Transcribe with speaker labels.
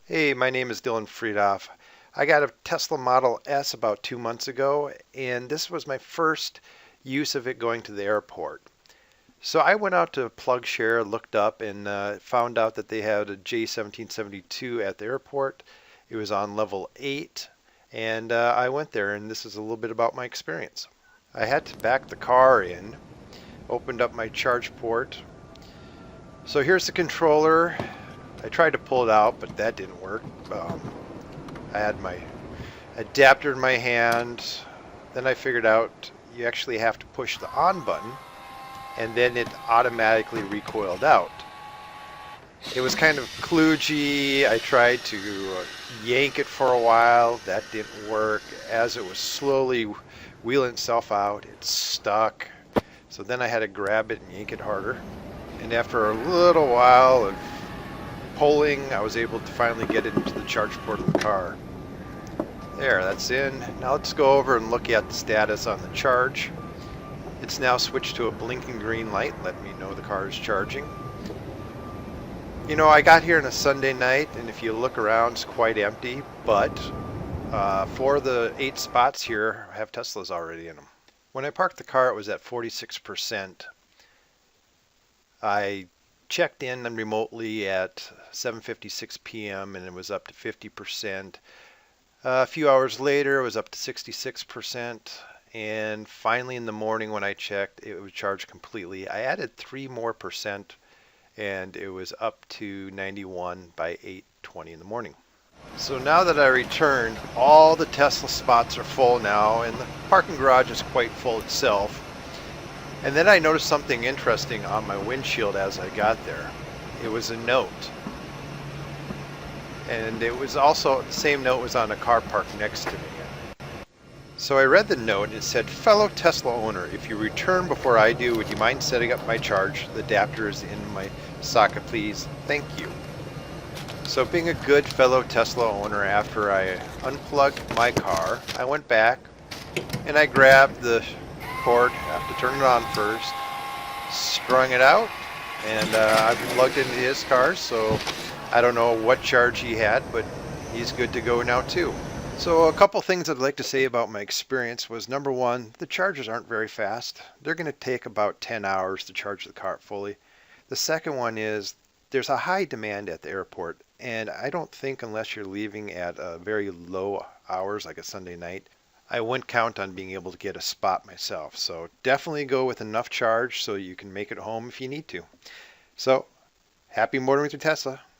Speaker 1: Hey, my name is Dylan Friedoff. I got a Tesla Model S about 2 months ago, and this was my first use of it going to the airport. So I went out to PlugShare, looked up, and found out that they had a J1772 at the airport. It was on level 8, and I went there, and this is a little bit about my experience. I had to back the car in, opened up my charge port. So here's the controller. I tried to pull it out, but that didn't work. I had my adapter in my hand. Then I figured out you actually have to push the on button, and then it automatically recoiled out. It was kind of kludgy. I tried to yank it for a while. That didn't work. As it was slowly wheeling itself out, it stuck. So then I had to grab it and yank it harder. And after a little while of pulling, I was able to finally get it into the charge port of the car. There, that's in. Now let's go over and look at the status on the charge. It's now switched to a blinking green light, let me know the car is charging. You know, I got here on a Sunday night, and if you look around, it's quite empty, but 4 of the 8 spots here have Teslas already in them. When I parked the car, it was at 46%. I checked in remotely at 7:56 p.m. and it was up to 50%. A few hours later, it was up to 66%. And finally in the morning when I checked, it was charged completely. I added 3 more percent and it was up to 91 by 8:20 in the morning. So now that I returned, all the Tesla spots are full now and the parking garage is quite full itself. And then I noticed something interesting on my windshield as I got there. It was a note. And it was also, the same note was on a car parked next to me. So I read the note and it said, "Fellow Tesla owner, if you return before I do, would you mind setting up my charge? The adapter is in my socket, please. Thank you." So being a good fellow Tesla owner, after I unplugged my car, I went back and I grabbed the cord. I have to turn it on first, strung it out, and I've plugged into his car, so I don't know what charge he had, but he's good to go now too. So a couple things I'd like to say about my experience was, number one, the chargers aren't very fast. They're going to take about 10 hours to charge the car fully. The second one is there's a high demand at the airport, and I don't think unless you're leaving at very low hours like a Sunday night, I wouldn't count on being able to get a spot myself. So definitely go with enough charge so you can make it home if you need to. So happy motoring with your Tesla.